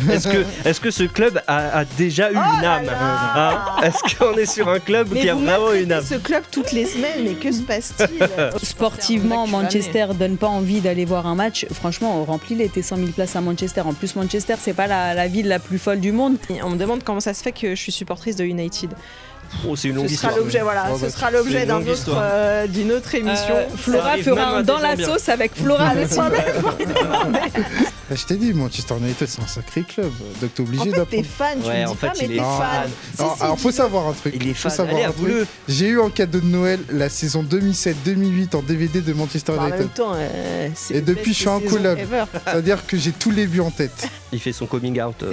Est-ce que ce club a déjà eu une âme, hein? Est-ce qu'on est sur un club qui a vraiment une âme? Ce club toutes les semaines, mais que se passe-t-il? Sportivement, Manchester donne pas envie d'aller voir un match. Franchement, on remplit les 100 000 places à Manchester. En plus, Manchester, c'est pas la ville la plus folle du monde. On me demande comment ça se fait que je suis supportrice de United. Oh, c'est une longue histoire. Ce sera l'objet d'une autre émission. Flora fera dans la sauce avec Flora. Je t'ai dit, Manchester United, c'est un sacré club. Donc t'es obligé d'apprendre. T'es fan, tu me dis pas, mais t'es fan. Alors, faut savoir un truc. Il est fan. Allez, avoue-le. J'ai eu en cadeau de Noël la saison 2007-2008 en DVD de Manchester United. En même temps, et depuis, je suis incollable. C'est-à-dire que j'ai tous les buts en tête. Il fait son coming out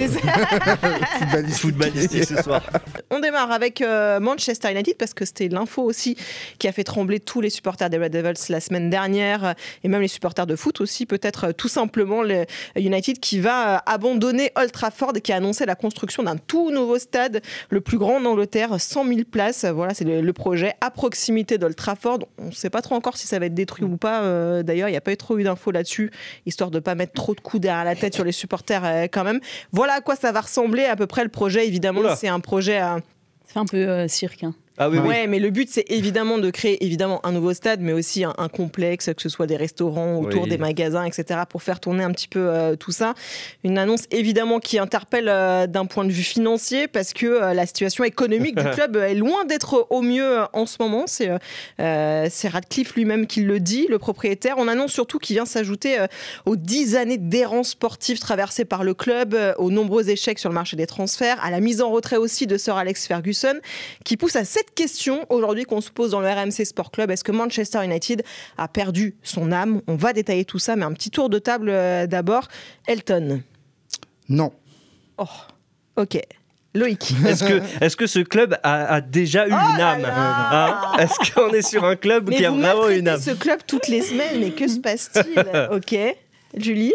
footballistique ce soir. On démarre avec Manchester United parce que c'était l'info aussi qui a fait trembler tous les supporters des Red Devils la semaine dernière et même les supporters de foot aussi, peut-être tout simplement le United qui va abandonner Old Trafford et qui a annoncé la construction d'un tout nouveau stade, le plus grand d'Angleterre, 100 000 places. Voilà, c'est le projet à proximité d'Old Trafford. On ne sait pas trop encore si ça va être détruit ou pas. D'ailleurs, il n'y a pas eu trop d'infos là-dessus, histoire de ne pas mettre trop de coups derrière la tête sur les supporters quand même. Voilà à quoi ça va ressembler à peu près le projet. Évidemment, c'est un projet à... C'est un peu cirque. Hein. Ah oui, ouais, mais le but, c'est évidemment de créer un nouveau stade, mais aussi un complexe, que ce soit des restaurants autour des magasins, etc., pour faire tourner un petit peu tout ça. Une annonce, évidemment, qui interpelle d'un point de vue financier, parce que la situation économique du club est loin d'être au mieux en ce moment. C'est Radcliffe lui-même qui le dit, le propriétaire. On annonce surtout qu'il vient s'ajouter aux 10 années d'errance sportive traversées par le club, aux nombreux échecs sur le marché des transferts, à la mise en retrait aussi de Sir Alex Ferguson, qui pousse à cette question aujourd'hui qu'on se pose dans le RMC Sport Club. Est-ce que Manchester United a perdu son âme? On va détailler tout ça, mais un petit tour de table d'abord. Elton? Non. Oh, ok. Loïc? Est-ce que ce club a déjà eu une âme, hein? Est-ce qu'on est sur un club qui a vraiment une âme? Ce club toutes les semaines, mais que se passe-t-il? Ok. Julie?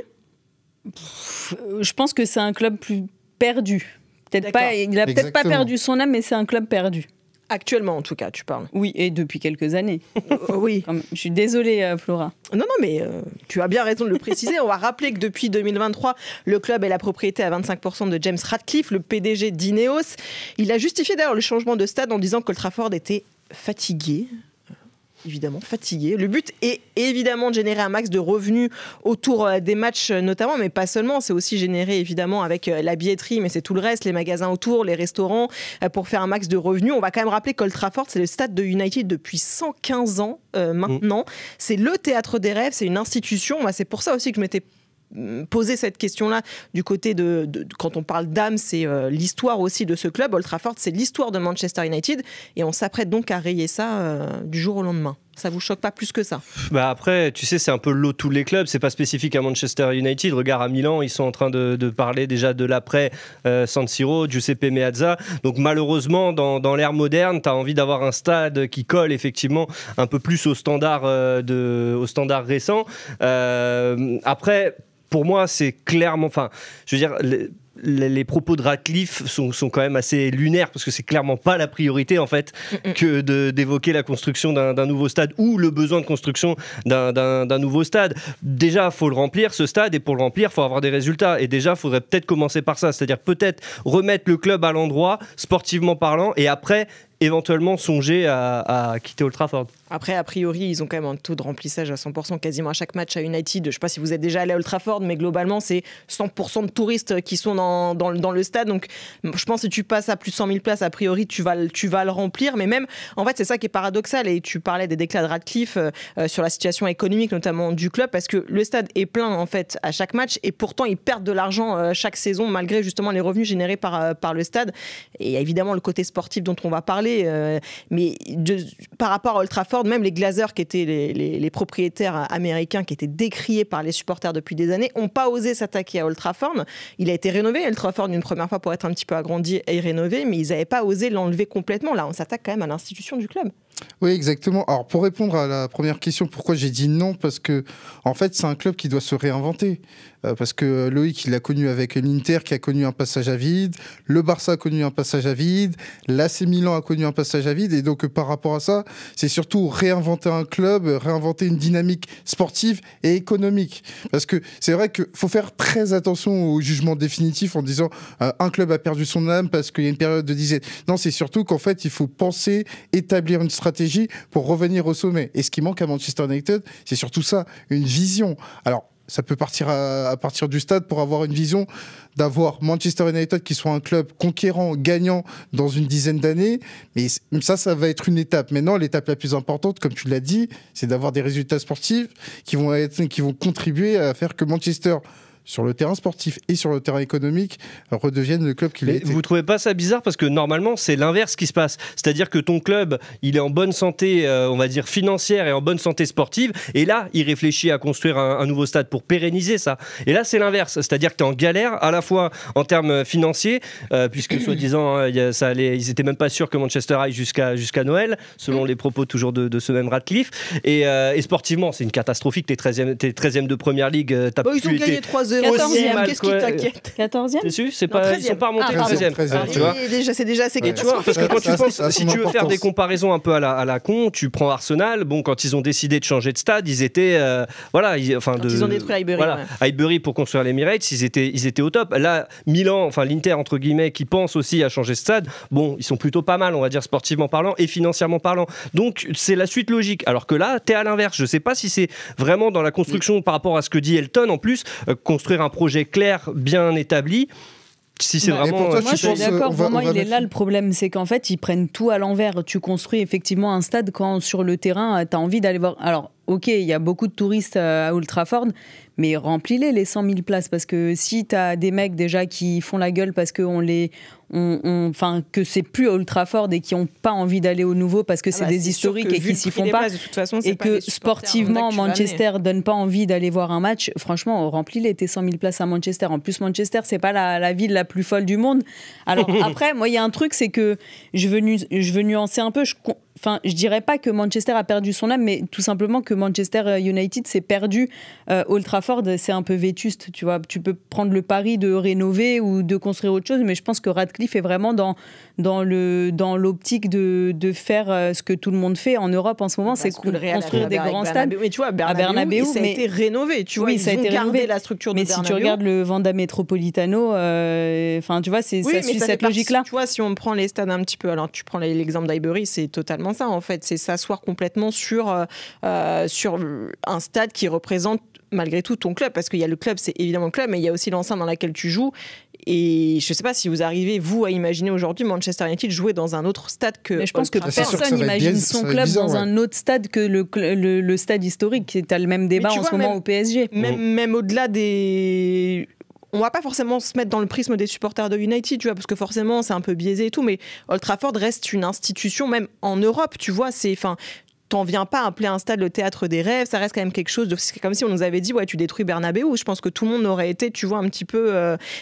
Je pense que c'est un club plus perdu. Il n'a peut-être pas perdu son âme, mais c'est un club perdu. Actuellement, en tout cas, tu parles. Oui, et depuis quelques années. Oui. Je suis désolée, Flora. Non, mais tu as bien raison de le préciser. On va rappeler que depuis 2023, le club est la propriété à 25% de James Radcliffe, le PDG d'Ineos. Il a justifié d'ailleurs le changement de stade en disant que Old Trafford était fatigué. Évidemment fatigué. Le but est évidemment de générer un max de revenus autour des matchs notamment, mais pas seulement. C'est aussi généré évidemment avec la billetterie, mais c'est tout le reste, les magasins autour, les restaurants, pour faire un max de revenus. On va quand même rappeler qu'Old Trafford, c'est le stade de United depuis 115 ans maintenant. C'est le théâtre des rêves, c'est une institution. Moi, c'est pour ça aussi que je m'étais poser cette question-là du côté de quand on parle d'âme, c'est l'histoire aussi de ce club. Old Trafford, c'est l'histoire de Manchester United et on s'apprête donc à rayer ça du jour au lendemain. Ça vous choque pas plus que ça? Bah après, tu sais, c'est un peu le lot de tous les clubs. C'est pas spécifique à Manchester United. Regarde à Milan, ils sont en train de parler déjà de l'après San Siro, Giuseppe Meazza. Donc malheureusement, dans l'ère moderne, tu as envie d'avoir un stade qui colle effectivement un peu plus aux standards récents. Après, pour moi, c'est clairement... Enfin, je veux dire... Les propos de Radcliffe sont quand même assez lunaires parce que c'est clairement pas la priorité en fait que d'évoquer la construction d'un nouveau stade ou le besoin de construction d'un nouveau stade. Déjà, il faut le remplir ce stade et pour le remplir, il faut avoir des résultats et déjà, il faudrait peut-être commencer par ça, c'est-à-dire peut-être remettre le club à l'endroit sportivement parlant et après éventuellement songer à quitter Old Trafford. Après, a priori, ils ont quand même un taux de remplissage à 100% quasiment à chaque match à United. Je ne sais pas si vous êtes déjà allé à Old Trafford, mais globalement, c'est 100% de touristes qui sont dans le stade. Donc, je pense que si tu passes à plus de 100 000 places, a priori, tu vas le remplir. Mais même, en fait, c'est ça qui est paradoxal. Et tu parlais des déclats de Radcliffe sur la situation économique, notamment du club, parce que le stade est plein, en fait, à chaque match. Et pourtant, ils perdent de l'argent chaque saison, malgré justement les revenus générés par le stade. Et évidemment, le côté sportif dont on va parler. Mais par rapport à Old Trafford, même les Glazers, qui étaient les propriétaires américains, qui étaient décriés par les supporters depuis des années, n'ont pas osé s'attaquer à Old Trafford. Il a été rénové, Old Trafford, une première fois pour être un petit peu agrandi et rénové, mais ils n'avaient pas osé l'enlever complètement. Là, on s'attaque quand même à l'institution du club. Oui, exactement. Alors, pour répondre à la première question, pourquoi j'ai dit non? Parce que, en fait, c'est un club qui doit se réinventer. parce que Loïc, il l'a connu avec l'Inter qui a connu un passage à vide, le Barça a connu un passage à vide, l'AC Milan a connu un passage à vide, et donc par rapport à ça, c'est surtout réinventer un club, réinventer une dynamique sportive et économique. Parce que c'est vrai qu'il faut faire très attention au jugement définitif en disant un club a perdu son âme parce qu'il y a une période de disette. Non, c'est surtout qu'en fait, il faut penser, établir une stratégie pour revenir au sommet. Et ce qui manque à Manchester United, c'est surtout ça, une vision. Alors, ça peut partir à partir du stade pour avoir une vision d'avoir Manchester United qui soit un club conquérant, gagnant dans une dizaine d'années. Mais ça va être une étape. Maintenant, l'étape la plus importante, comme tu l'as dit, c'est d'avoir des résultats sportifs qui vont contribuer à faire que Manchester, sur le terrain sportif et sur le terrain économique, redevienne le club qu'il a été. Vous trouvez pas ça bizarre? Parce que normalement, c'est l'inverse qui se passe. C'est-à-dire que ton club, il est en bonne santé, on va dire, financière et en bonne santé sportive. Et là, il réfléchit à construire un nouveau stade pour pérenniser ça. Et là, c'est l'inverse. C'est-à-dire que tu es en galère, à la fois en termes financiers, puisque soi-disant, ils étaient même pas sûrs que Manchester aille jusqu'à Noël, selon les propos toujours de ce même Radcliffe. Et sportivement, c'est une catastrophique. T'es 13e de Première Ligue. Ils ont gagné 3-0. Qu'est-ce qui t'inquiète? 14e? T'es sûr? Ils sont pas remontés 13e. Tu vois, c'est déjà assez catastrophique. Parce que quand tu penses, si tu veux faire des comparaisons un peu à la con, tu prends Arsenal. Bon, quand ils ont décidé de changer de stade, ils étaient ils ont détruit Highbury. Voilà, Highbury pour construire l'Emirates, ils étaient au top. Là, Milan, enfin l'Inter entre guillemets, qui pense aussi à changer de stade. Bon, ils sont plutôt pas mal, on va dire sportivement parlant et financièrement parlant. Donc c'est la suite logique. Alors que là, t'es à l'inverse. Je sais pas si c'est vraiment dans la construction par rapport à ce que dit Elton en plus. Construire un projet clair, bien établi. Si c'est vraiment. Moi, je suis d'accord. Pour moi, il est là le problème. C'est qu'en fait, ils prennent tout à l'envers. Tu construis effectivement un stade quand sur le terrain, tu as envie d'aller voir. Alors, ok, il y a beaucoup de touristes à Old Trafford, mais remplis-les 100 000 places. Parce que si tu as des mecs déjà qui font la gueule parce que que c'est plus Old Trafford et qui n'ont pas envie d'aller au nouveau parce que c'est des historiques et qui s'y font pas, et que sportivement Manchester donne pas envie d'aller voir un match, franchement, remplis-les tes 100 000 places à Manchester. En plus, Manchester, c'est pas la ville la plus folle du monde. Alors après, moi, il y a un truc, c'est que je veux nuancer un peu. Je dirais pas que Manchester a perdu son âme, mais tout simplement que Manchester United s'est perdu. Old Trafford, c'est un peu vétuste, tu vois. Tu peux prendre le pari de rénover ou de construire autre chose, mais je pense que Radcliffe est vraiment dans l'optique de faire ce que tout le monde fait en Europe en ce moment, c'est construire des grands stades. Mais tu vois, Bernabéu, ça a été rénové. Tu vois, oui, ça a été rénové. La structure de Bernabéu. Mais si tu regardes le Wanda Metropolitano, tu vois, ça suit cette logique-là. Tu vois, si on prend les stades un petit peu, alors tu prends l'exemple d'Highbury, c'est totalement ça en fait, c'est s'asseoir complètement sur un stade qui représente malgré tout ton club, parce qu'il y a le club, c'est évidemment le club, mais il y a aussi l'enceinte dans laquelle tu joues. Et je ne sais pas si vous arrivez, vous, à imaginer aujourd'hui Manchester United jouer dans un autre stade que. Mais je pense que personne n'imagine son club dans un autre stade que le stade historique. Tu as le même débat en ce moment au PSG. Même au-delà des. On va pas forcément se mettre dans le prisme des supporters de United, tu vois, parce que forcément c'est un peu biaisé et tout, mais Old Trafford reste une institution, même en Europe, tu vois, t'en viens pas à appeler un stade le théâtre des rêves, ça reste quand même quelque chose de. C'est comme si on nous avait dit, ouais, tu détruis Bernabéu. Je pense que tout le monde aurait été, tu vois, un petit peu.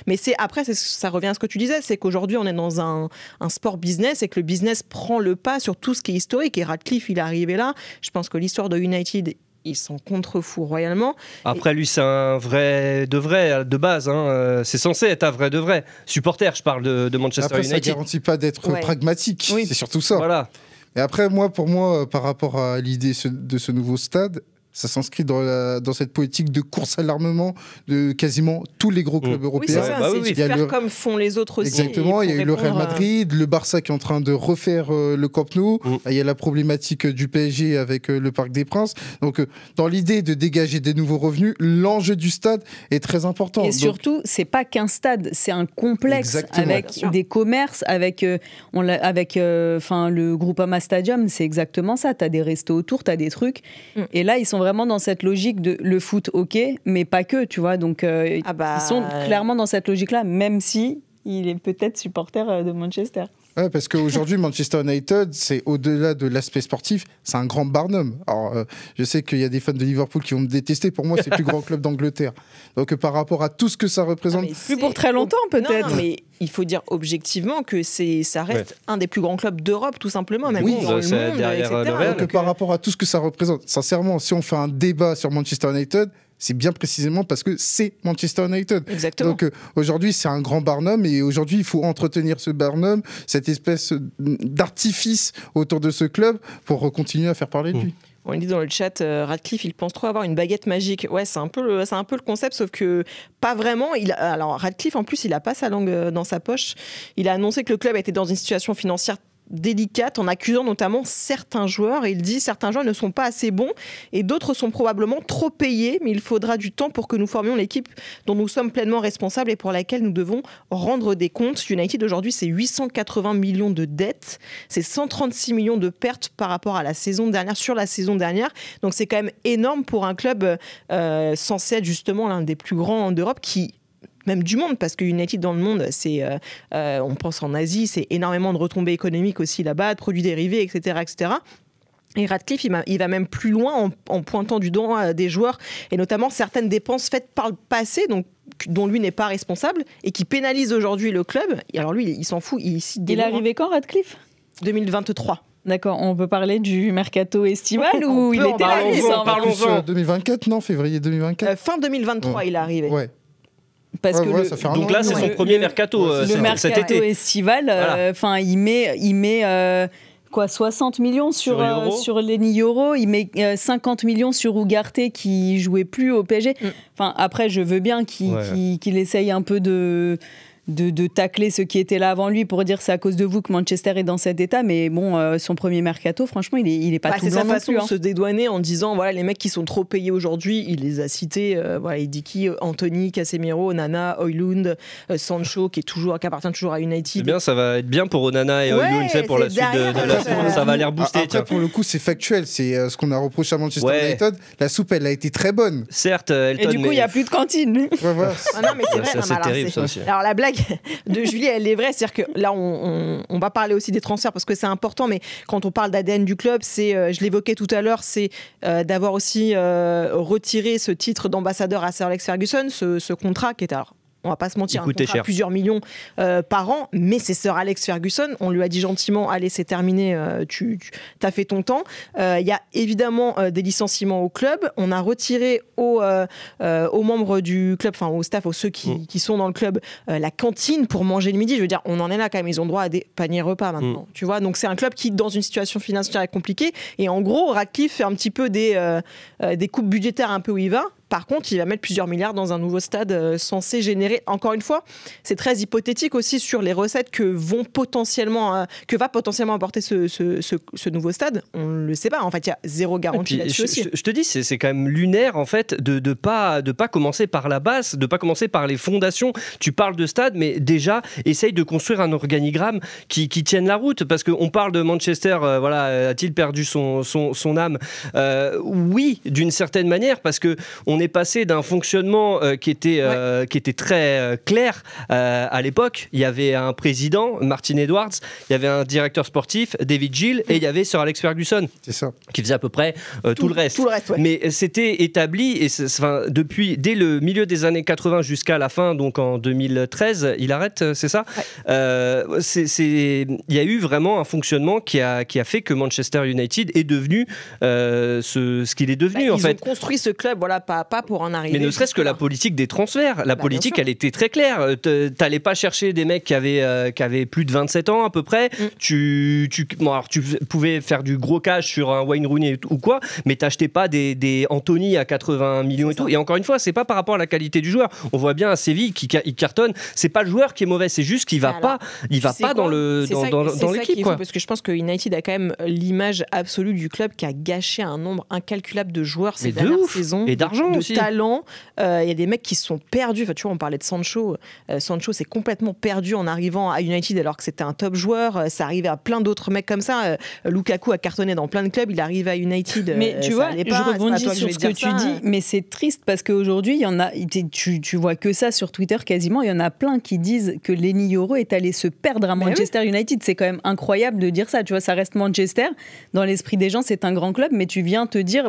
Mais ça revient à ce que tu disais, c'est qu'aujourd'hui, on est dans un sport business et que le business prend le pas sur tout ce qui est historique. Et Radcliffe, il est arrivé là. Je pense que l'histoire de United, il s'en contrefout royalement. Après, lui, c'est un vrai de base. Hein. C'est censé être un vrai de vrai. Supporter, je parle de Manchester United. Après, ça ne garantit pas d'être pragmatique. Oui. C'est surtout ça. Voilà. Et après, pour moi, par rapport à l'idée de ce nouveau stade, ça s'inscrit dans cette politique de course à l'armement de quasiment tous les gros clubs européens. Oui, c'est ça, faire comme font les autres aussi. Exactement, il y a eu le Real Madrid, le Barça qui est en train de refaire le Camp Nou, il y a la problématique du PSG avec le Parc des Princes. Donc, dans l'idée de dégager des nouveaux revenus, l'enjeu du stade est très important. Et surtout, c'est pas qu'un stade, c'est un complexe avec des commerces, avec le Groupama Stadium, c'est exactement ça. Tu as des restos autour, tu as des trucs. Et là, ils sont vraiment dans cette logique de le foot, ok, mais pas que, tu vois. Donc, ils sont clairement dans cette logique-là, même si il est peut-être supporter de Manchester. Ouais, parce qu'aujourd'hui, Manchester United, c'est au-delà de l'aspect sportif, c'est un grand barnum. Alors, je sais qu'il y a des fans de Liverpool qui vont me détester. Pour moi, c'est le plus grand club d'Angleterre. Donc, par rapport à tout ce que ça représente... Plus pour très longtemps, peut-être. Non, mais il faut dire objectivement que ça reste un des plus grands clubs d'Europe, tout simplement. Même dans le monde, derrière etc. Donc, par rapport à tout ce que ça représente, sincèrement, si on fait un débat sur Manchester United, c'est bien précisément parce que c'est Manchester United. Exactement. Donc aujourd'hui, c'est un grand Barnum et aujourd'hui, il faut entretenir ce Barnum, cette espèce d'artifice autour de ce club pour continuer à faire parler de lui. On dit dans le chat, Radcliffe, il pense trop avoir une baguette magique. Ouais, c'est un peu le concept, sauf que pas vraiment. Alors Radcliffe, en plus, il a pas sa langue dans sa poche. Il a annoncé que le club était dans une situation financière délicate en accusant notamment certains joueurs. Et il dit certains joueurs ne sont pas assez bons et d'autres sont probablement trop payés, mais il faudra du temps pour que nous formions l'équipe dont nous sommes pleinement responsables et pour laquelle nous devons rendre des comptes. United aujourd'hui, c'est 880 millions de dettes, c'est 136 millions de pertes par rapport à la saison dernière, sur la saison dernière. Donc c'est quand même énorme pour un club censé être justement l'un des plus grands d'Europe, qui même du monde, parce que United dans le monde, c'est, on pense en Asie, c'est énormément de retombées économiques aussi là-bas, de produits dérivés, etc., etc. Et Radcliffe, il va même plus loin en pointant du doigt des joueurs, et notamment certaines dépenses faites par le passé, donc dont lui n'est pas responsable, et qui pénalisent aujourd'hui le club. Et alors lui, il s'en fout. Il est arrivé quand, Radcliffe ? 2023. D'accord, on peut parler du mercato estival ou il était là ? Parlons-en. 2024, non, février 2024. Fin 2023, il est arrivé. Ouais. Parce que ça fait un donc an, là, c'est son premier mercato cet été. Le mercato estival, il met quoi, 60 millions sur Lenny Yoro, il met 50 millions sur Ugarte qui jouait plus au PSG. Enfin, après, je veux bien qu'il essaye un peu de tacler ceux qui étaient là avant lui pour dire c'est à cause de vous que Manchester est dans cet état, mais bon, son premier mercato, franchement, il est pas tout blanc non plus. C'est sa façon de se dédouaner en disant voilà, les mecs qui sont trop payés aujourd'hui, il les a cités, il dit qui, Anthony, Casemiro, Onana, Højlund, Sancho qui appartient toujours à United. C'est bien, ça va être bien pour Onana et Højlund pour la suite de la saison, ça va l'air boosté. Après, pour le coup, c'est factuel, c'est ce qu'on a reproché à Manchester United. La soupe, elle a été très bonne. Certes, et du coup, il n'y a plus de cantine. Non, mais c'est vrai. C'est terrible, ça aussi. Alors la blague de Julie, elle est vraie, c'est-à-dire que là on va parler aussi des transferts parce que c'est important, mais quand on parle d'ADN du club, c'est, je l'évoquais tout à l'heure, c'est d'avoir aussi retiré ce titre d'ambassadeur à Sir Alex Ferguson, ce contrat qui est, alors on va pas se mentir, un contrat plusieurs millions par an, mais c'est Sir Alex Ferguson, on lui a dit gentiment allez, c'est terminé, tu as fait ton temps. Il y a évidemment des licenciements au club, on a retiré aux membres du club, enfin au staff, aux ceux qui sont dans le club, la cantine pour manger le midi. Je veux dire, on en est là quand même, ils ont droit à des paniers repas maintenant, tu vois. Donc c'est un club qui, dans une situation financière compliquée, et en gros Radcliffe fait un petit peu des coupes budgétaires un peu où il va. Par contre, il va mettre plusieurs milliards dans un nouveau stade censé générer, encore une fois, c'est très hypothétique aussi sur les recettes que va potentiellement apporter ce nouveau stade. On ne le sait pas. En fait, il y a zéro garantie là-dessus aussi. Je te dis, c'est quand même lunaire en fait de pas commencer par la base, de pas commencer par les fondations. Tu parles de stade, mais déjà essaye de construire un organigramme qui tienne la route, parce qu'on parle de Manchester. A-t-il perdu son âme ? Oui, d'une certaine manière, parce que on est passé d'un fonctionnement qui était très clair à l'époque. Il y avait un président, Martin Edwards, il y avait un directeur sportif, David Gill, et il y avait Sir Alex Ferguson, c'est ça, qui faisait à peu près tout le reste. Mais c'était établi, et dès le milieu des années 80 jusqu'à la fin, donc en 2013, il arrête, c'est ça ? Il y a eu vraiment un fonctionnement qui a fait que Manchester United est devenu ce qu'il est devenu en fait. Ils ont construit ce club, pas pour en arriver. Mais ne serait-ce que la politique des transferts. La politique, elle était très claire. T'allais pas chercher des mecs qui avaient plus de 27 ans à peu près. Tu pouvais faire du gros cash sur un Wayne Rooney ou quoi, mais t'achetais pas des Anthony à 80 millions et tout. Et encore une fois, c'est pas par rapport à la qualité du joueur. On voit bien à Séville qui cartonne. C'est pas le joueur qui est mauvais, c'est juste qu'il va pas dans l'équipe. Parce que je pense que United a quand même l'image absolue du club qui a gâché un nombre incalculable de joueurs ces dernières saisons. Et d'argent aussi. Talent. Il y a des mecs qui se sont perdus. Enfin, tu vois, on parlait de Sancho. Sancho s'est complètement perdu en arrivant à United alors que c'était un top joueur. Ça arrivait à plein d'autres mecs comme ça. Lukaku a cartonné dans plein de clubs. Il arrive à United. Mais tu vois, je rebondis sur ce que tu dis. Mais c'est triste parce qu'aujourd'hui, il y en a. Tu vois que ça sur Twitter quasiment. Il y en a plein qui disent que Lenny Yoro est allé se perdre à Manchester United. C'est quand même incroyable de dire ça. Tu vois, ça reste Manchester. Dans l'esprit des gens, c'est un grand club. Mais tu viens te dire,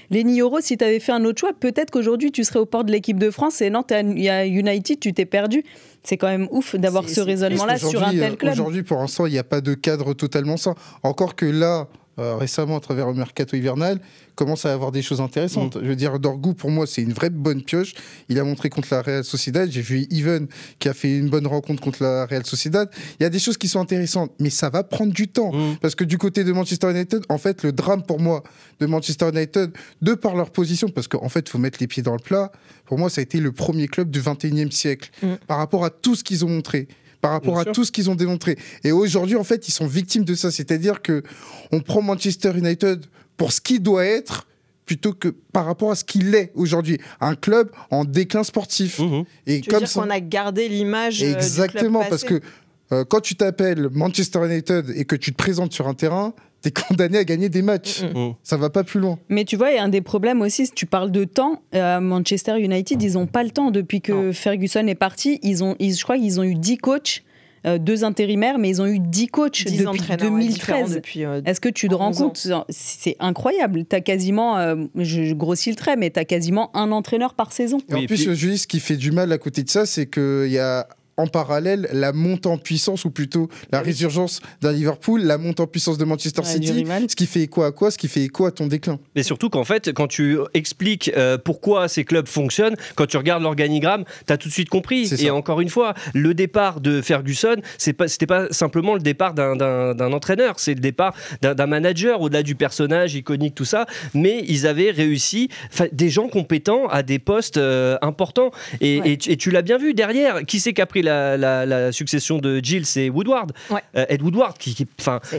Lenny Yoro, si tu avais fait un autre choix, peut-être qu'aujourd'hui tu serais au port de l'équipe de France et non, il y a United, tu t'es perdu. C'est quand même ouf d'avoir ce raisonnement-là sur un tel club. Aujourd'hui, pour l'instant, il n'y a pas de cadre totalement sain. Encore que là, récemment à travers le mercato hivernal, commence à avoir des choses intéressantes. Je veux dire, Dorgu, pour moi, c'est une vraie bonne pioche. Il a montré contre la Real Sociedad. J'ai vu Even qui a fait une bonne rencontre contre la Real Sociedad. Il y a des choses qui sont intéressantes, mais ça va prendre du temps. Parce que du côté de Manchester United, en fait, le drame pour moi de Manchester United, de par leur position, parce qu'en fait, il faut mettre les pieds dans le plat, pour moi, ça a été le premier club du 21e siècle. Par rapport à tout ce qu'ils ont montré. Par rapport à tout ce qu'ils ont démontré. Et aujourd'hui, en fait, ils sont victimes de ça. C'est-à-dire qu'on prend Manchester United pour ce qu'il doit être, plutôt que par rapport à ce qu'il est aujourd'hui. Un club en déclin sportif. Et tu veux dire qu'on a gardé l'image exactement, du club parce que quand tu t'appelles Manchester United et que tu te présentes sur un terrain, t'es condamné à gagner des matchs. Ça va pas plus loin. Mais tu vois, il y a un des problèmes aussi, si tu parles de temps, Manchester United, ils n'ont pas le temps. Depuis que Ferguson est parti, je crois qu'ils ont eu 10 coachs, 2 intérimaires, mais ils ont eu 10 coachs depuis 2013. Est-ce que tu te rends compte? C'est incroyable. T'as quasiment, je grossis le trait, mais t'as quasiment un entraîneur par saison. Et en plus, Julie, ce qui fait du mal à côté de ça, c'est qu'il y a en parallèle la montée en puissance, ou plutôt la résurgence d'un Liverpool, la montée en puissance de Manchester City, ce qui fait écho à quoi? Ce qui fait écho à ton déclin. Mais surtout qu'en fait, quand tu expliques pourquoi ces clubs fonctionnent, quand tu regardes l'organigramme, tu as tout de suite compris. Et encore une fois, le départ de Ferguson, c'était pas simplement le départ d'un entraîneur, c'est le départ d'un manager, au-delà du personnage iconique, tout ça, mais ils avaient réussi des gens compétents à des postes importants. Et tu l'as bien vu derrière, qui c'est qui a pris la succession de Gill, c'est Woodward. Ed Woodward,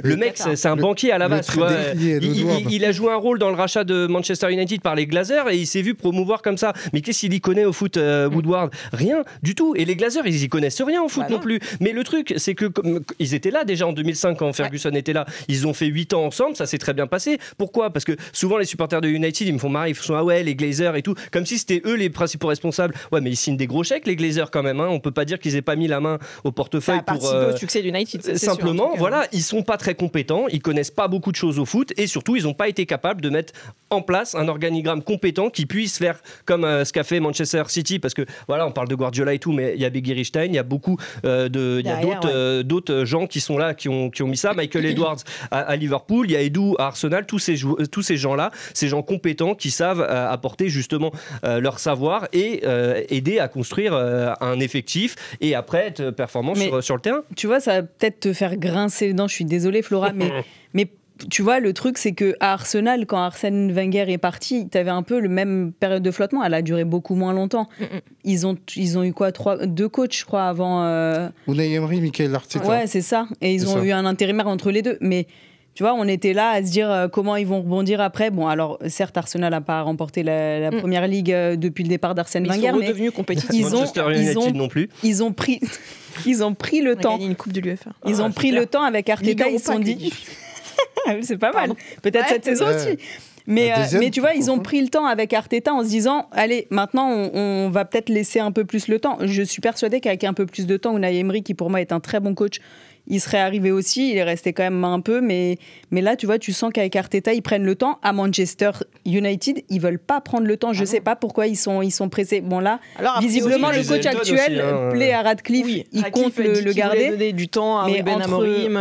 le mec, c'est un banquier à la base. Il a joué un rôle dans le rachat de Manchester United par les Glazers et il s'est vu promouvoir comme ça. Mais qu'est-ce qu'il y connaît au foot, Woodward? Rien du tout. Et les Glazers, ils y connaissent rien au foot non plus. Mais le truc, c'est que ils étaient là déjà en 2005 quand Ferguson était là. Ils ont fait 8 ans ensemble, ça s'est très bien passé. Pourquoi? Parce que souvent les supporters de United, ils me font marrer, ils font les Glazers et tout, comme si c'était eux les principaux responsables. Ouais, mais ils signent des gros chèques, les Glazers quand même. On peut pas dire qu'ils aient pas mis la main au portefeuille pour au succès d'United. Simplement, ils sont pas très compétents, ils connaissent pas beaucoup de choses au foot et surtout ils ont pas été capables de mettre en place un organigramme compétent qui puisse faire comme ce qu'a fait Manchester City, parce que on parle de Guardiola et tout, mais il y a Begiristain, il y a beaucoup d'autres gens qui sont là, qui ont mis ça. Michael Edwards à Liverpool, il y a Edu à Arsenal, tous ces gens-là, ces gens compétents qui savent apporter justement leur savoir et aider à construire un effectif et après être performant sur le terrain. Tu vois, ça va peut-être te faire grincer les dents, je suis désolée Flora, mais tu vois, le truc, c'est qu'à Arsenal, quand Arsène Wenger est parti, tu avais un peu le même période de flottement. Elle a duré beaucoup moins longtemps. Ils ont eu quoi, 2 coachs, je crois, avant. Unai Emery, Mikel Arteta. Ouais, c'est ça. Et ils ont eu un intérimaire entre les deux. Mais tu vois, on était là à se dire comment ils vont rebondir après. Bon, alors, certes, Arsenal n'a pas remporté la première ligue depuis le départ d'Arsène Wenger. Ils sont redevenus compétitifs. Manchester United non plus. Ils ont pris le temps. Gagné une coupe de l'UEFA. Ils ont pris le temps avec Arteta. Ils se sont dit. C'est pas mal. Peut-être cette saison aussi. Mais tu vois, ils ont pris le temps avec Arteta en se disant, allez, maintenant, on va peut-être laisser un peu plus le temps. Je suis persuadée qu'avec un peu plus de temps, Unai Emery, qui pour moi est un très bon coach, il serait arrivé aussi. Il est resté quand même un peu. Mais là, tu vois, tu sens qu'avec Arteta, ils prennent le temps. À Manchester United, ils veulent pas prendre le temps. Je sais pas pourquoi ils sont pressés. Bon, là, alors, visiblement, le coach actuel plaît à Radcliffe. Il compte le garder. Il donner du temps à Ruben Amorim.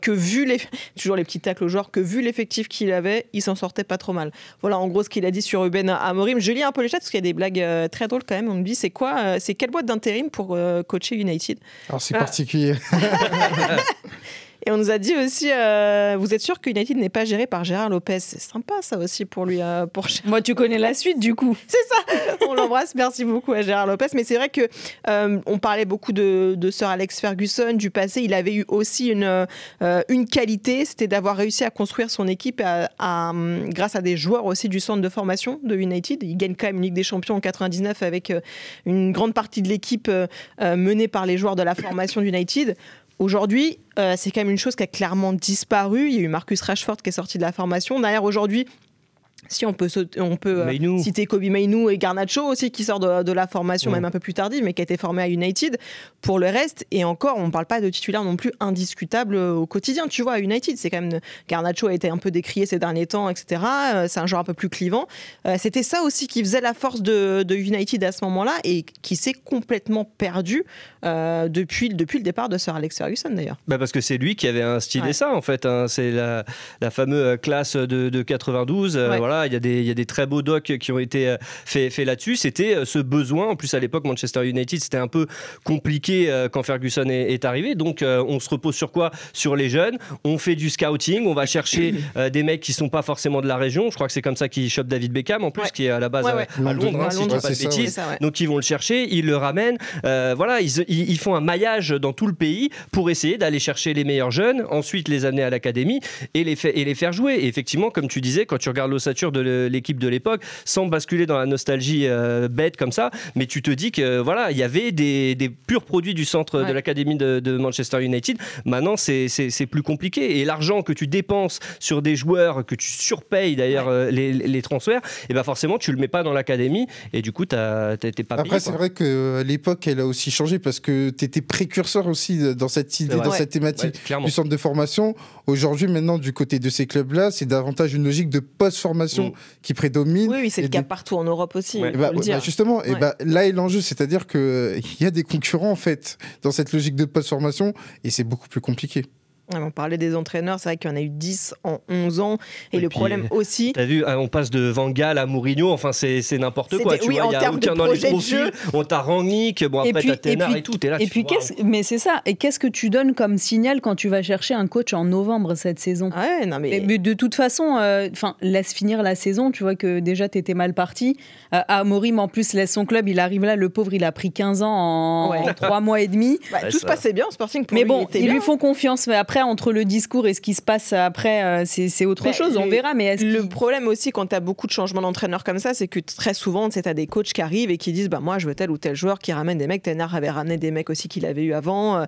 Que vu toujours les petits tacles aux joueurs, que vu l'effectif qu'il avait, il s'en sortait pas trop mal. Voilà, en gros, ce qu'il a dit sur Ruben Amorim. Je lis un peu les chats parce qu'il y a des blagues très drôles quand même. On me dit, c'est quelle boîte d'intérim pour coacher United? Alors, c'est particulier. Et on nous a dit aussi, vous êtes sûr que United n'est pas géré par Gérard Lopez? C'est sympa ça aussi pour lui. Moi, tu connais la suite du coup. C'est ça, on l'embrasse, merci beaucoup à Gérard Lopez. Mais c'est vrai que on parlait beaucoup de Sir Alex Ferguson, du passé. Il avait eu aussi une qualité, c'était d'avoir réussi à construire son équipe grâce à des joueurs aussi du centre de formation de United. Il gagne quand même une Ligue des Champions en 99 avec une grande partie de l'équipe menée par les joueurs de la formation d'United. Aujourd'hui, c'est quand même une chose qui a clairement disparu. Il y a eu Marcus Rashford qui est sorti de la formation. D'ailleurs, aujourd'hui, Si on peut citer Kobe Mainoo et Garnacho aussi qui sort de la formation même un peu plus tardive mais qui a été formé à United. Pour le reste, et encore on ne parle pas de titulaire non plus indiscutable au quotidien, tu vois, à United c'est quand même, Garnacho a été un peu décrié ces derniers temps, etc. C'est un joueur un peu plus clivant. C'était ça aussi qui faisait la force de United à ce moment-là et qui s'est complètement perdu depuis le départ de Sir Alex Ferguson d'ailleurs. Parce que c'est lui qui avait instillé ça en fait, hein. C'est la fameuse classe de 92, voilà. Il y a des très beaux docs qui ont été faits là-dessus. C'était ce besoin. En plus, à l'époque, Manchester United, c'était un peu compliqué quand Ferguson est arrivé. Donc, on se repose sur quoi ? Sur les jeunes. On fait du scouting. On va chercher des mecs qui sont pas forcément de la région. Je crois que c'est comme ça qu'ils chopent David Beckham, en plus, qui est à la base à Londres, si je dis pas de bêtises. Donc, ils vont le chercher. Ils le ramènent. Voilà, ils font un maillage dans tout le pays pour essayer d'aller chercher les meilleurs jeunes. Ensuite, les amener à l'académie et les faire jouer. Et effectivement, comme tu disais, quand tu regardes l'ossature de l'équipe de l'époque, sans basculer dans la nostalgie bête comme ça, mais tu te dis que voilà, il y avait des purs produits du centre de l'académie de Manchester United. Maintenant, c'est plus compliqué. Et l'argent que tu dépenses sur des joueurs, que tu surpayes d'ailleurs les transferts, et ben forcément, tu le mets pas dans l'académie et du coup, t'es pas payé. Après, c'est vrai que l'époque, elle a aussi changé parce que tu étais précurseur aussi dans cette idée, dans cette thématique du centre de formation. Aujourd'hui, maintenant, du côté de ces clubs-là, c'est davantage une logique de post-formation qui prédomine. Oui, c'est le cas partout en Europe aussi. Justement, là est l'enjeu, c'est-à-dire qu'il y a des concurrents en fait dans cette logique de post-formation et c'est beaucoup plus compliqué. On parlait des entraîneurs, c'est vrai qu'il y en a eu 10 en 11 ans. Et le problème aussi... T'as vu, on passe de Van Gaal à Mourinho, enfin c'est n'importe quoi. Tu vois, il n'y a aucun dans les profils. On t'a Rangnick, bon après t'as Tenard et tout. T'es là, et puis mais c'est ça. Et qu'est-ce que tu donnes comme signal quand tu vas chercher un coach en novembre cette saison ? Mais de toute façon, laisse finir la saison. Tu vois que déjà t'étais mal parti. Amorim en plus laisse son club. Il arrive là, le pauvre, il a pris 15 ans en 3 mois et demi. Tout se passait bien au Sporting. Mais bon, ils lui font confiance. Mais après, entre le discours et ce qui se passe après, c'est autre chose, on verra. Mais le problème aussi, quand tu as beaucoup de changements d'entraîneur comme ça, c'est que très souvent, tu as des coachs qui arrivent et qui disent moi, je veux tel ou tel joueur, qui ramène des mecs. Tenard avait ramené des mecs aussi qu'il avait eu avant.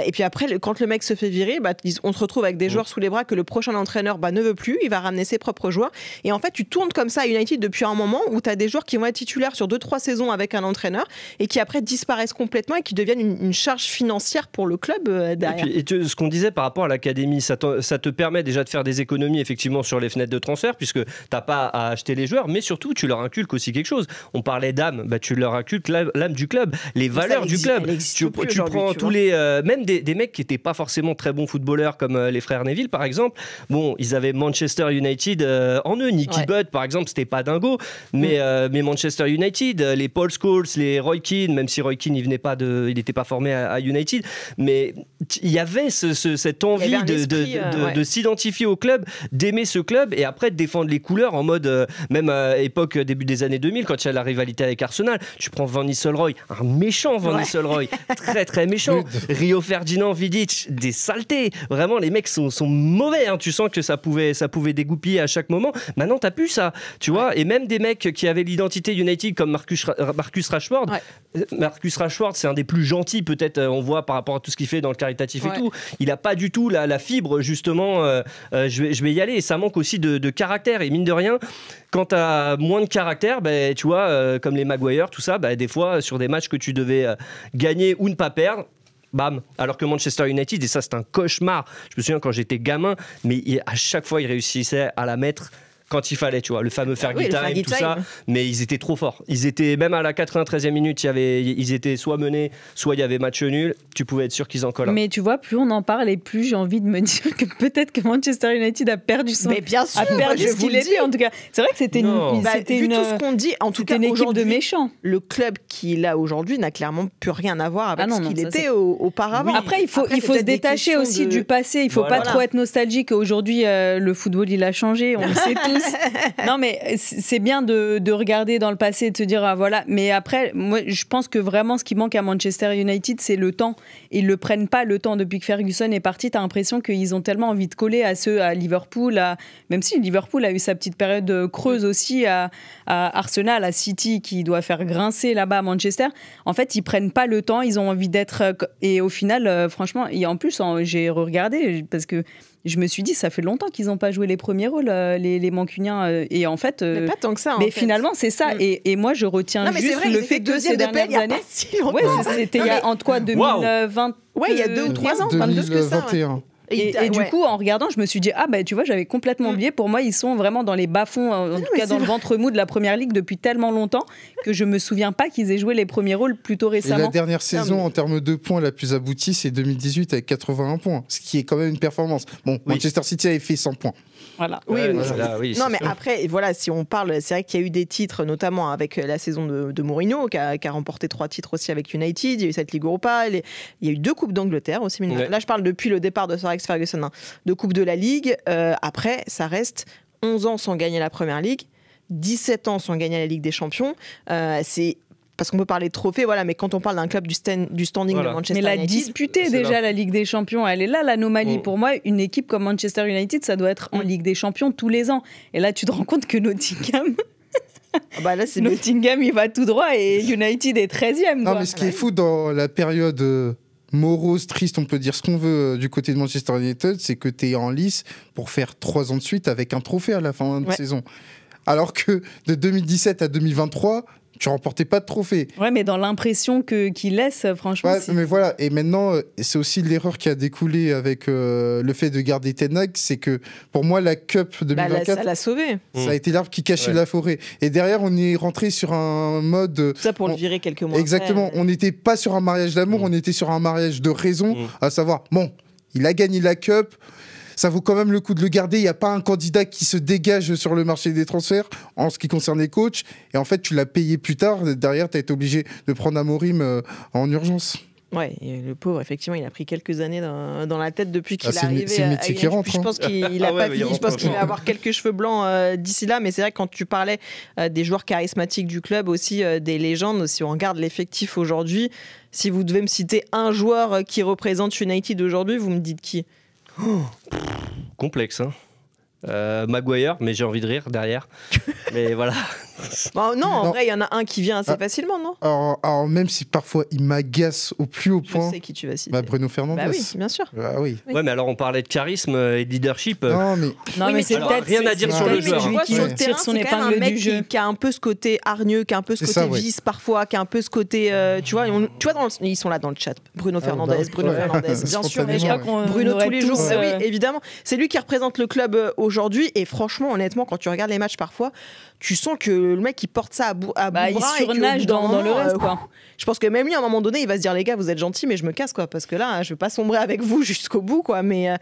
Et puis après, quand le mec se fait virer, on se retrouve avec des joueurs sous les bras que le prochain entraîneur ne veut plus. Il va ramener ses propres joueurs. Et en fait, tu tournes comme ça à United depuis un moment où tu as des joueurs qui vont être titulaires sur 2-3 saisons avec un entraîneur et qui après disparaissent complètement et qui deviennent une charge financière pour le club derrière. Et ce qu'on disait par rapport à l'académie, ça te permet déjà de faire des économies effectivement sur les fenêtres de transfert puisque t'as pas à acheter les joueurs, mais surtout tu leur inculques aussi quelque chose. On parlait d'âme, tu leur inculques l'âme du club, les valeurs du club. Tu prends tous les même des mecs qui n'étaient pas forcément très bons footballeurs comme les frères Neville par exemple. Bon, ils avaient Manchester United en eux. Nicky Butt par exemple, c'était pas dingo, mais Manchester United, les Paul Scholes, les Roy Keane, même si Roy Keane il n'était pas formé à United, mais il y avait cette envie de s'identifier au club, d'aimer ce club et après de défendre les couleurs en mode même époque début des années 2000 quand il y a la rivalité avec Arsenal. Tu prends Van Nistelrooy, un méchant Van Nistelrooy, très très méchant. Rio Ferdinand, Vidic, des saletés. Vraiment les mecs sont mauvais, hein. Tu sens que ça pouvait dégoupiller à chaque moment. Maintenant t'as plus ça, tu vois. Et même des mecs qui avaient l'identité United comme Marcus Rashford. Marcus Rashford c'est un des plus gentils peut-être, on voit par rapport à tout ce qu'il fait dans le caritatif et tout. Il a pas du tout la fibre justement, je vais y aller, et ça manque aussi de caractère, et mine de rien quand t'as moins de caractère, tu vois, comme les Maguire, tout ça, des fois sur des matchs que tu devais gagner ou ne pas perdre, bam. Alors que Manchester United, et ça c'est un cauchemar, je me souviens quand j'étais gamin, mais à chaque fois ils réussissaient à la mettre quand il fallait, tu vois, le fameux Fergie Time, tout ça, mais ils étaient trop forts. Ils étaient, même à la 93e minute, ils étaient soit menés, soit il y avait match nul, tu pouvais être sûr qu'ils en collent. Mais tu vois, plus on en parle et plus j'ai envie de me dire que peut-être que Manchester United a perdu son... Mais bien sûr, a perdu ce qu'il était, en tout cas. C'est vrai que c'était vu tout ce qu'on dit, en tout cas, une équipe de méchants. Le club qu'il a aujourd'hui n'a clairement plus rien à voir avec ce qu'il était auparavant. Oui. Après, il faut se détacher aussi du passé. Il ne faut pas trop être nostalgique. Aujourd'hui, le football, il a changé, on le sait tous. Non, mais c'est bien de regarder dans le passé et de se dire, voilà. Mais après, moi, je pense que vraiment, ce qui manque à Manchester United, c'est le temps. Ils ne le prennent pas, le temps. Depuis que Ferguson est parti, tu as l'impression qu'ils ont tellement envie de coller à ceux à Liverpool, même si Liverpool a eu sa petite période creuse aussi, à Arsenal, à City, qui doit faire grincer là-bas à Manchester. En fait, ils ne prennent pas le temps, ils ont envie d'être... Et au final, franchement, et en plus, j'ai regardé, parce que je me suis dit, ça fait longtemps qu'ils n'ont pas joué les premiers rôles, les Mancuniens. Et en fait. Mais pas tant que ça. Mais finalement, c'est ça. Et moi, je retiens juste le fait que ces dernières années. Ouais, c'était entre quoi, 2020. Ouais, il y a 2 ou 3 ans, 2021. Et du coup, en regardant, je me suis dit, tu vois, j'avais complètement oublié. Pour moi, ils sont vraiment dans les bas-fonds, en tout cas dans le ventre mou de la première ligue depuis tellement longtemps que je me souviens pas qu'ils aient joué les premiers rôles plutôt récemment. Et la dernière saison, en termes de points, la plus aboutie, c'est 2018 avec 81 points, ce qui est quand même une performance. Bon, Manchester City avait fait 100 points. Voilà. Oui. Non, mais après, voilà, si on parle, c'est vrai qu'il y a eu des titres, notamment avec la saison de Mourinho, qui a remporté 3 titres aussi avec United. Il y a eu cette Ligue Europa. Il y a eu 2 Coupes d'Angleterre aussi. Là, je parle depuis le départ de Sir Alex Ferguson. 2 Coupes de la Ligue. Après, ça reste 11 ans sans gagner la Première Ligue, 17 ans sans gagner la Ligue des Champions. C'est parce qu'on peut parler de trophées, voilà, mais quand on parle d'un club du standing de Manchester United... Mais la disputer déjà la Ligue des Champions, elle est là l'anomalie. Pour moi, une équipe comme Manchester United, ça doit être en Ligue des Champions tous les ans. Et là, tu te rends compte que Nottingham... Nottingham, il va tout droit et United est 13e. Non, mais ce qui est fou dans la période... morose, triste, on peut dire ce qu'on veut du côté de Manchester United, c'est que tu es en lice pour faire 3 ans de suite avec un trophée à la fin de saison. Alors que de 2017 à 2023, tu remportais pas de trophée. Ouais, mais dans l'impression qu'il laisse, franchement. Ouais, mais voilà. Et maintenant, c'est aussi l'erreur qui a découlé avec le fait de garder Ten Hag, c'est que pour moi, la Cup 2024, ça l'a sauvé. Ça a été l'arbre qui cachait la forêt. Et derrière, on est rentré sur un mode. Tout ça pour le virer quelques mois. Exactement. Après. On n'était pas sur un mariage d'amour, on était sur un mariage de raison, à savoir, bon, il a gagné la Cup. Ça vaut quand même le coup de le garder. Il n'y a pas un candidat qui se dégage sur le marché des transferts en ce qui concerne les coachs. Et en fait, tu l'as payé plus tard. Derrière, tu as été obligé de prendre Amorim en urgence. Ouais, et le pauvre, effectivement, il a pris quelques années dans la tête depuis qu'il est arrivé. C'est le métier qui rentre. Je pense qu'il n'a pas fini. Je pense qu'il va avoir quelques cheveux blancs d'ici là. Mais c'est vrai que quand tu parlais des joueurs charismatiques du club, aussi des légendes, si on regarde l'effectif aujourd'hui, si vous devez me citer un joueur qui représente United aujourd'hui, vous me dites qui ? Complexe, hein. Maguire, mais j'ai envie de rire derrière. Mais voilà. Bon, non, en vrai, il y en a un qui vient assez facilement, non ? Alors, même si parfois il m'agace au plus haut point. Je sais qui tu vas citer. Bruno Fernandes. Bah oui, bien sûr. Oui. Ouais, mais alors on parlait de charisme et de leadership. Non, mais c'est peut-être rien à dire sur le joueur. Sur le terrain, c'est quand même un mec qui a un peu ce côté hargneux, qui a un peu ce côté vice parfois, qui a un peu ce côté, tu vois, ils sont là dans le chat. Bruno Fernandes, bien sûr. Bruno tous les jours. Oui, évidemment. C'est lui qui représente le club aujourd'hui. Et franchement, honnêtement, quand tu regardes les matchs parfois, tu sens que le mec il porte ça à bout bras, il surnage dans le reste, quoi. Je pense que même lui à un moment donné il va se dire les gars vous êtes gentils mais je me casse quoi, parce que là je vais pas sombrer avec vous jusqu'au bout quoi, mais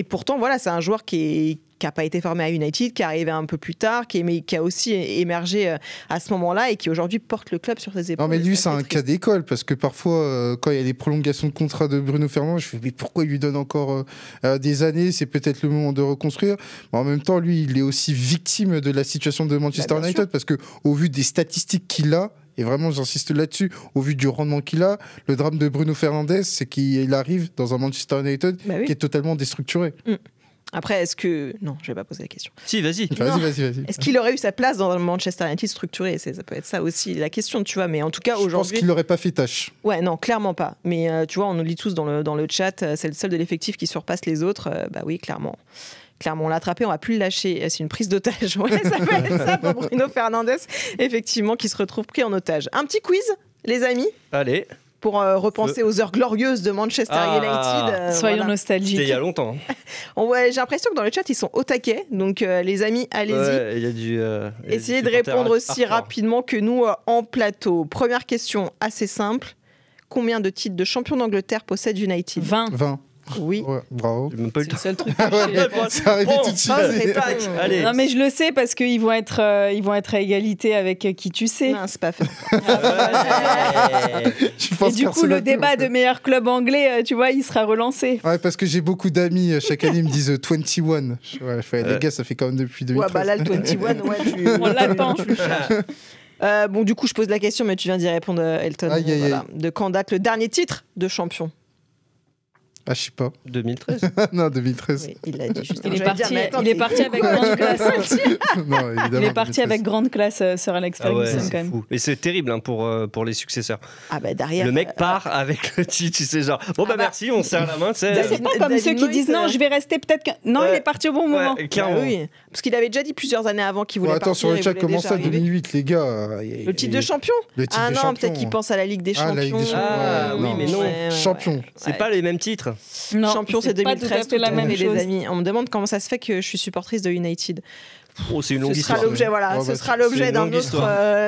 pourtant voilà, c'est un joueur qui n'a pas été formé à United, qui est arrivé un peu plus tard, qui a aussi émergé à ce moment-là et qui aujourd'hui porte le club sur ses épaules. Non mais lui c'est un cas d'école, parce que parfois quand il y a des prolongations de contrat de Bruno Fernandes, je fais mais pourquoi il lui donne encore des années, c'est peut-être le moment de reconstruire. Mais en même temps lui il est aussi victime de la situation de Manchester United, parce que au vu des statistiques qu'il a, et vraiment j'insiste là-dessus, au vu du rendement qu'il a, le drame de Bruno Fernandes c'est qu'il arrive dans un Manchester United qui est totalement déstructuré. Après, est-ce que... Non, je vais pas poser la question. Si, vas-y. Vas-y. Est-ce qu'il aurait eu sa place dans le Manchester United structuré ? Ça peut être ça aussi la question, tu vois. Mais en tout cas, aujourd'hui... Je pense qu'il n'aurait pas fait tâche. Ouais, non, clairement pas. Mais tu vois, on nous lit tous dans le chat, c'est le seul de l'effectif qui surpasse les autres. Bah oui, clairement. Clairement, on l'a attrapé, on va plus le lâcher. C'est une prise d'otage. Ouais, ça peut être ça pour Bruno Fernandes, effectivement, qui se retrouve pris en otage. Un petit quiz, les amis ? Allez. Pour repenser aux heures glorieuses de Manchester United. Soyons nostalgiques. C'était il y a longtemps. J'ai l'impression que dans le chat, ils sont au taquet. Donc, les amis, allez-y. Ouais, il y a du, essayez de répondre aussi rapidement que nous en plateau. Première question assez simple. Combien de titres de champion d'Angleterre possède United ? 20. Oui. Ouais, bravo. J'ai même pas eu le temps. C'est le truc. Ça arrivait tout de suite. Allez. Non mais je le sais parce qu'ils vont être à égalité avec qui tu sais. Non, c'est pas fait. Et du coup, le débat de meilleur club anglais, tu vois, il sera relancé. Ouais, parce que j'ai beaucoup d'amis, chaque année ils me disent 21. Les gars, ça fait quand même depuis 2013. Ouais, bah là, le 21, on l'attend. Bon, du coup, je pose la question, mais tu viens d'y répondre, Elton. De quand date le dernier titre de champion ? Ah, je sais pas. 2013. Non, 2013. Oui, il l'a dit juste. Il est parti avec grande classe. Non, évidemment. Il est parti avec grande classe, Sir Alex Ferguson, quand même. Fou. Et c'est terrible hein, pour les successeurs. Ah bah derrière. Le mec part avec le titre, tu sais, genre, bon bah merci, on serre la main. C'est pas comme ceux qui disent non, je vais rester peut-être que. Non, il est parti au bon moment. Clairement. Oui. Parce qu'il avait déjà dit plusieurs années avant qu'il voulait partir. Attends, sur le chat, comment ça, 2008, les gars Le titre de champion. Ah non, peut-être qu'il pense à la Ligue des Champions. La Ligue des Champions. Ah oui, mais non. Champion. C'est pas les mêmes titres. Non, champion, c'est 2013. Tout la même chose. Les amis, on me demande comment ça se fait que je suis supportrice de United. Oh, c'est une longue histoire. Ce sera l'objet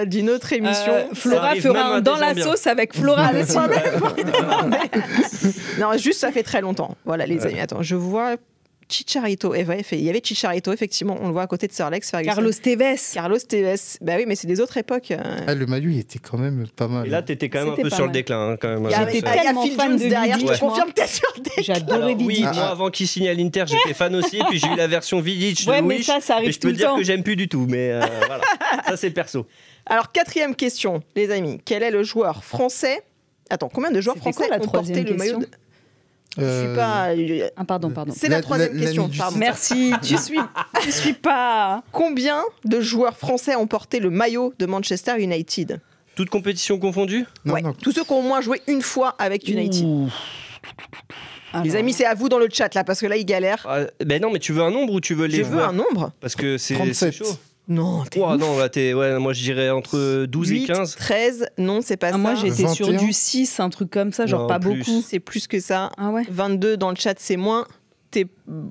d'une autre émission. Flora fera un dans la sauce avec Flora. Non, juste ça fait très longtemps. Voilà les amis. Attends, je vois Chicharito. Il y avait Chicharito, effectivement, on le voit à côté de Sir Alex Ferguson. Carlos Tevez. Bah oui, mais c'est des autres époques. Le maillot, il était quand même pas mal. Et là, t'étais quand même un peu sur le déclin. J'étais tellement fan de derrière. Vidic. Je te confirme que t'es sur le déclin. J'adorais Vidic. Oui, moi, avant qu'il signe à l'Inter, j'étais fan aussi. Puis j'ai eu la version Vidic de Wish. Mais ça arrive et je peux dire que j'aime plus du tout. Mais voilà, ça c'est perso. Alors, 4e question, les amis. Quel est le joueur français? Attends, combien de joueurs français ont porté le maillot de... Je suis pas. Pardon. C'est la 3e question. Pardon. Merci. Tu suis pas. Combien de joueurs français ont porté le maillot de Manchester United? Toute compétition confondue? Ouais. Tous ceux qui ont au moins joué une fois avec United. Les amis, c'est à vous dans le chat là, parce que là, ils galèrent. Ben non, mais tu veux un nombre ou tu veux les joueurs? Je veux un nombre. Parce que c'est chaud. Non, non, là, moi je dirais entre 12 8, et 15. 13, non, c'est pas ça. Moi j'étais sur du 6, un truc comme ça, genre non, pas plus. Beaucoup. C'est plus que ça. Ah ouais. 22 dans le chat, c'est moins.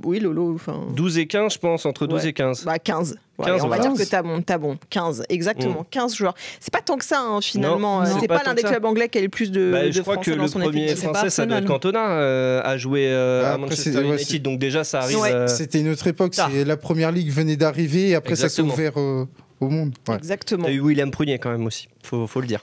Oui, Lolo. 12 et 15, je pense, entre 12 et 15. Bah 15. Ouais, on va dire que t'as bon. 15, exactement. 15 joueurs. C'est pas tant que ça, hein, finalement. C'est pas l'un des clubs anglais qui a le plus de je crois que le premier français, ça doit être Cantona, a joué à Manchester United. Donc déjà, ça arrive... C'était une autre époque. La première ligue venait d'arriver et après ça s'est ouvert... au monde. Ouais. Exactement. T'as eu William Prunier quand même aussi, faut le dire.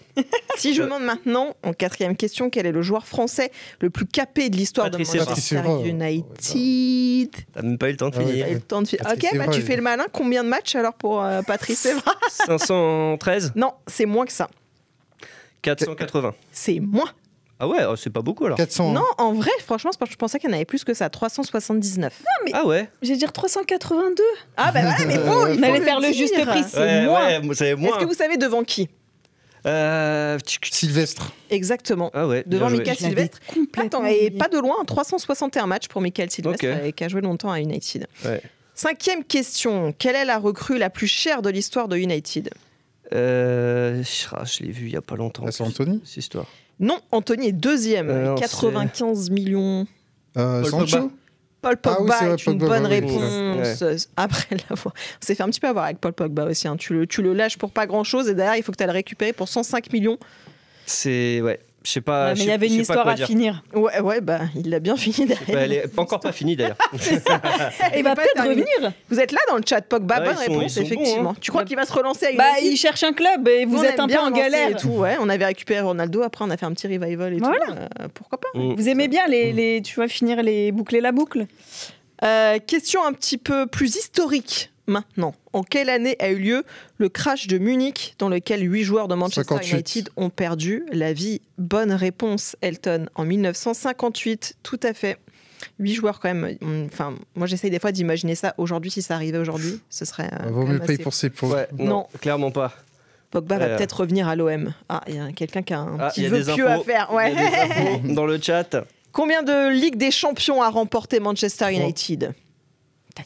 Si je demande maintenant, en 4e question, quel est le joueur français le plus capé de l'histoire de Manchester United? T'as même pas eu le temps de finir. Ok, bah tu fais le malin. Combien de matchs alors pour Patrice Evra? 513? Non, c'est moins que ça. 480. C'est moins. Ah ouais, c'est pas beaucoup alors. 400. Non, en vrai, franchement, je pensais qu'il y en avait plus que ça. 379. Non, mais ah ouais. J'ai dire 382. Ah bah ouais, mais bon, il fallait faire le juste prix. C'est moins. Est-ce que vous savez devant qui? Sylvestre. Exactement. Ah ouais, devant Michael Sylvestre. Attends, et pas de loin, 361 matchs pour Michael Sylvestre, qui a joué longtemps à United. Ouais. 5e question. Quelle est la recrue la plus chère de l'histoire de United? Je l'ai vu il y a pas longtemps. C'est Anthony, cette histoire. Non, Anthony est 2e, 95 millions. Sancho. Paul Pogba est une bonne réponse. Après l'avoir, on s'est fait un petit peu avoir avec Paul Pogba aussi. Hein. Tu le lâches pour pas grand chose et derrière il faut que tu ailles le récupérer pour 105 millions. C'est je sais pas. Mais il y avait une histoire à finir. Ouais, bah il l'a bien fini derrière. Elle est encore pas finie d'ailleurs. Il va peut-être revenir. Vous êtes là dans le chat, Pogba, bonne réponse effectivement. Bons, hein. Tu crois qu'il va se relancer à United? Il cherche un club et vous êtes un peu en galère. Et tout, ouais. On avait récupéré Ronaldo, après on a fait un petit revival et tout. Pourquoi pas? Vous aimez bien tu vois, boucler la boucle? Question un petit peu plus historique. Maintenant, en quelle année a eu lieu le crash de Munich dans lequel 8 joueurs de Manchester 58. United ont perdu la vie? Bonne réponse, Elton. En 1958, tout à fait. 8 joueurs quand même. Enfin, moi j'essaye des fois d'imaginer ça aujourd'hui. Si ça arrivait aujourd'hui, ce serait... vaut mieux payer pour ses pauvres. Ouais, non, clairement pas. Pogba va peut-être revenir à l'OM. Ah, il y a quelqu'un qui a un petit vœu pieux à faire. Ouais. Il y a des infos dans le chat. Combien de Ligue des Champions a remporté Manchester United?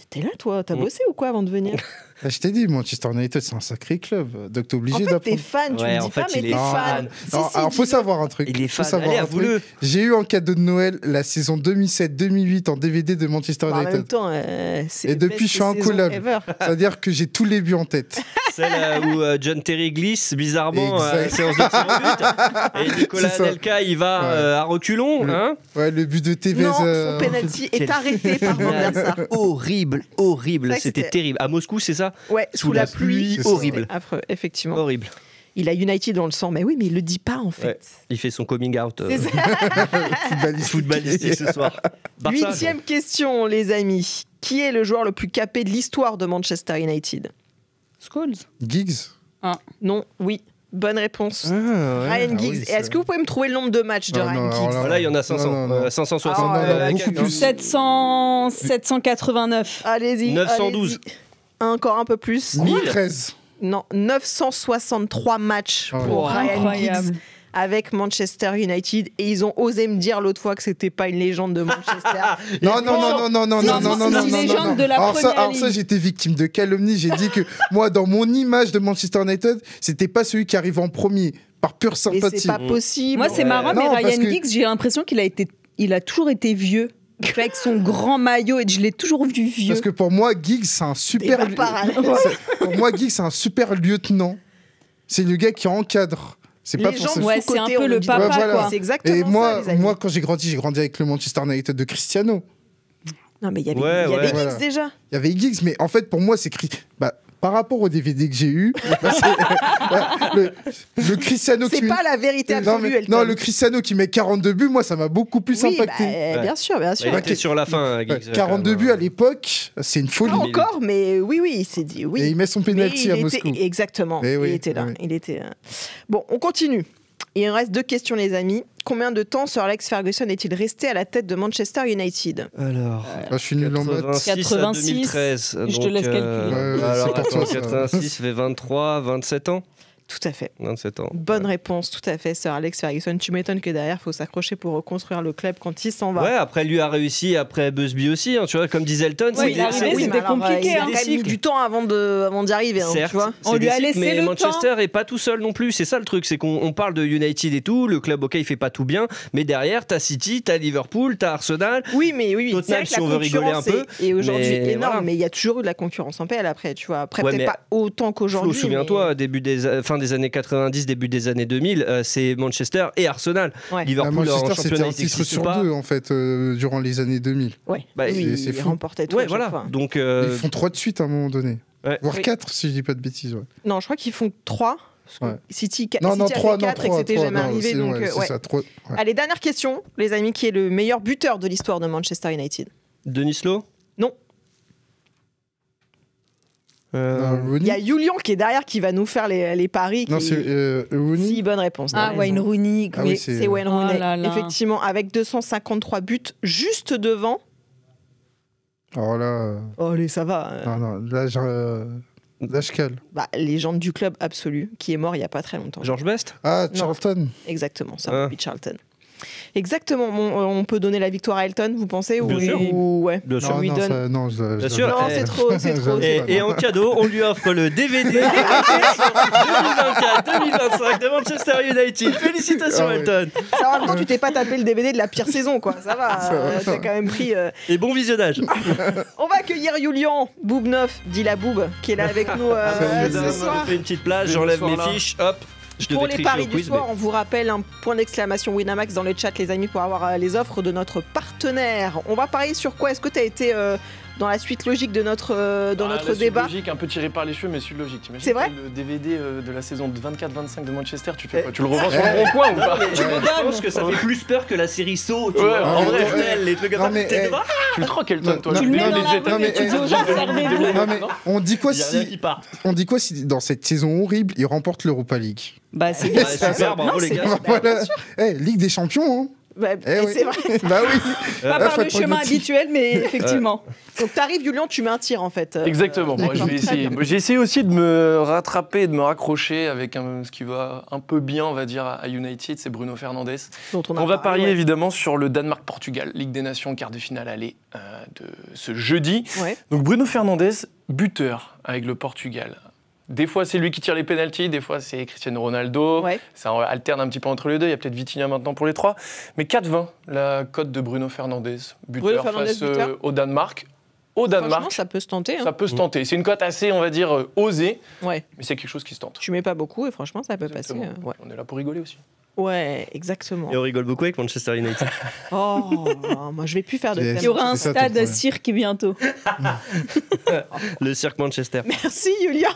T'es là, toi? T'as bossé ou quoi avant de venir? Je t'ai dit, Manchester United, c'est un sacré club. Donc t'es obligé d'apprendre. En fait, t'es fan, tu me dis pas, mais t'es fan. Alors, faut savoir un truc. Il est fan. Allez, avoue-le. J'ai eu en cadeau de Noël la saison 2007-2008 en DVD de Manchester United. En même temps, et depuis, je suis incollable. C'est-à-dire que j'ai tous les buts en tête. Celle où John Terry glisse bizarrement à la séance de tir au but. Et Nicolas Anelka, il va à reculons. Ouais, le but de Tevez. Non, son penalty est arrêté par Van der Sar. Horrible. C'était terrible. À Moscou, c'est ça? Ouais, sous la pluie. Horrible. Affreux, effectivement. Horrible. Il a United dans le sang, mais oui, mais il le dit pas en fait. Ouais, il fait son coming out footballistique ce soir. 8e question, les amis. Qui est le joueur le plus capé de l'histoire de Manchester United? Scholes. Giggs. Non, oui. Bonne réponse. Ryan Giggs. oui, Et est-ce que vous pouvez me trouver le nombre de matchs de Ryan Giggs? Voilà, il y en a 500. 560. beaucoup plus. 789. Allez-y. 912. allez-y. Encore un peu plus. 1013. Non, 963 matchs pour Ryan Incroyable. Giggs avec Manchester United. Et ils ont osé me dire l'autre fois que c'était pas une légende de Manchester. Non, c'est une légende de la alors Première alors ça, Ligue. j'étais victime de calomnie. J'ai dit que moi, dans mon image de Manchester United, c'était pas celui qui arrive en premier, par pure Et sympathie. c'est pas possible. Moi, c'est marrant, mais Non, parce Ryan que- Giggs, j'ai l'impression qu'il a toujours été vieux. Avec son grand maillot, et je l'ai toujours vu vieux. Parce que pour moi, Giggs, c'est un super. T'es pas parallèle. Pour moi, Giggs, c'est un super lieutenant. C'est le gars qui encadre. C'est pas Les gens forcément. Ouais, c'est un sous-cotés, peu on le nous dit. papa, Ouais, voilà. quoi. C'est exactement Et ça, moi, les amis. quand j'ai grandi avec le Manchester United de Cristiano. Non, mais il y avait, Ouais, il y avait ouais. Giggs Voilà. déjà. Il y avait Giggs, mais en fait, pour moi, c'est par rapport au DVD que j'ai eu, le Cristiano C'est qui pas la vérité non, absolue, mais- Elton. non, le Cristiano qui met 42 buts, moi, ça m'a beaucoup plus Oui, impacté. bah, bien sûr, bien sûr. Il était sur la fin, Giggs. 42 buts à l'époque, c'est une folie. Pas encore, mais oui, il s'est dit oui. Et il met son Mais penalty il à était- Moscou. Exactement. Eh oui, il était là. oui. Il était. Bon, on continue. Il nous reste 2 questions, les amis. Combien de temps Sir Alex Ferguson est-il resté à la tête de Manchester United? Alors. Ah, je suis nul en maths. 86 à 2013. Je te laisse calculer. Ouais, alors, c'est pour toi, attends, ça. 86, ça fait 23, 27 ans. Tout à fait. 27 ans. Bonne réponse, tout à fait, Sir Alex Ferguson. Tu m'étonnes que derrière, il faut s'accrocher pour reconstruire le club quand il s'en va. Ouais, après lui a réussi, après Busby aussi, hein, tu vois, comme disait Elton. Ouais, il est arrivé, Oui, c'était mais alors, compliqué, il a hein. quand même mis du temps avant d'y arriver, hein, Certes, tu vois. On c'est lui a des cycles, laissé mais le Manchester est pas tout seul non plus. C'est ça le truc, c'est qu'on parle de United et tout. Le club, ok, il fait pas tout bien, mais derrière, t'as City, t'as Liverpool, t'as Arsenal. Oui, mais oui, Tottenham, c'est vrai que si la on veut rigoler concurrence un peu, est aujourd'hui mais énorme, voilà. mais il y a toujours eu de la concurrence en PL après, tu vois. Après, Ouais, peut-être mais pas autant qu'aujourd'hui. Flo, souviens-toi, fin des années 90, début des années 2000, c'est Manchester et Arsenal. Ouais. Liverpool en Manchester, c'était championnat, un il titre n'existe sur pas. 2 en fait durant les années 2000. Ouais. Bah, oui, c'est il fou. remportait tout. à Ouais, chaque voilà. fois. Donc, Ils font 3 de suite à un moment donné. Ouais. Voire Oui. 4 si je dis pas de bêtises. Ouais. Non, je crois qu'ils font 3. Ouais. City, Non, City a 3, fait 4 et que c'était jamais arrivé. Donc, c'est ouais. ça, 3. Allez, dernière question, les amis. Qui est le meilleur buteur de l'histoire de Manchester United? Denis Lowe Non. Il y a Julian qui est derrière qui va nous faire les paris. Non, qui... c'est Rooney. Si, bonne réponse. Ah, t'as Wayne raison. Rooney. Ah Oui, oui, c'est Wayne Rooney. Oh là là. Effectivement, avec 253 buts, juste devant. Alors là, Allez, ça va. non, là, je cale. Bah, légende du club absolu, qui est mort il n'y a pas très longtemps. George Best Ah, Non. Charlton. Exactement, ça, Ah. Bobby Charlton. Exactement. On peut donner la victoire à Elton, vous pensez? Bien sûr. Ou ouais. Bien sûr. lui non, donne. ça, non, Bien sûr. Non, c'est trop, c'est trop. Et en cadeau, on lui offre le DVD 2024-2025 de Manchester United. Félicitations, Ah oui. Elton. Ça, en même temps, tu t'es pas tapé le DVD de la pire saison, quoi. Ça va. Ça va. T'as quand même pris. Et bon visionnage. On va accueillir Julian Boubneuf, dit la Boub, qui est là avec nous ce soir. Je fais une petite place, j'enlève mes fiches, hop. Je Pour devais les tricher paris au du quiz, soir, on vous rappelle un point d'exclamation Winamax dans le chat, les amis, pour avoir les offres de notre partenaire. On va parier sur quoi? Est-ce que tu as été dans la suite logique de notre La débat? suite logique, un peu tiré par les cheveux, mais suite logique. T'imagines C'est vrai le DVD de la saison de 24-25 de Manchester, tu fais quoi? Tu le revends sur le rond-coin ou pas? Je pense que ça fait plus peur que la série Saw, tu Ouais, vois. en En vrai, vrai, les trucs comme Non, ça. mais, T'es eh, devant, Tu le troques, Elton, toi. Tu le mets dans la non, mais, poche, tu dis aux gens, servez-vous. Non, mais on dit quoi il y a rien qui si, part. on dit quoi si dans cette saison horrible, ils remportent l'Europa League? Bah, c'est Ouais, bien. super, bravo les gars. Voilà. Ligue des Champions, hein. Bah, Eh oui. c'est vrai. Bah oui. Pas faut par le être chemin pragmatique. habituel, mais effectivement. Donc t'arrives, Julian, tu mets un tir en fait. Exactement, moi je d'accord. vais essayer. J'ai essayé aussi de me rattraper, de me raccrocher avec ce qui va un peu bien, on va dire, à United, c'est Bruno Fernandes. Dont On va parlé, parier ouais. évidemment sur le Danemark-Portugal, Ligue des Nations, quart de finale aller de ce jeudi. Ouais. Donc Bruno Fernandes, buteur avec le Portugal. Des fois, c'est lui qui tire les pénaltys, des fois, c'est Cristiano Ronaldo. Ouais. Ça alterne un petit peu entre les deux. Il y a peut-être Vitinha maintenant pour les trois. Mais 4-20, la cote de Bruno Fernandes, buteur Fernandes, face buteur. au Danemark. Au Franchement, Danemark, ça peut se tenter. Hein. ça peut se tenter. C'est une cote assez, on va dire, osée, Ouais. mais c'est quelque chose qui se tente. Tu mets pas beaucoup et franchement, ça peut Exactement. passer. Ouais. On est là pour rigoler aussi. Ouais, exactement. Et on rigole beaucoup avec Manchester United. Oh, moi je vais plus faire de Il Il y aura un C'est ça, ton stade problème. cirque bientôt. Le cirque Manchester. Merci, Julia.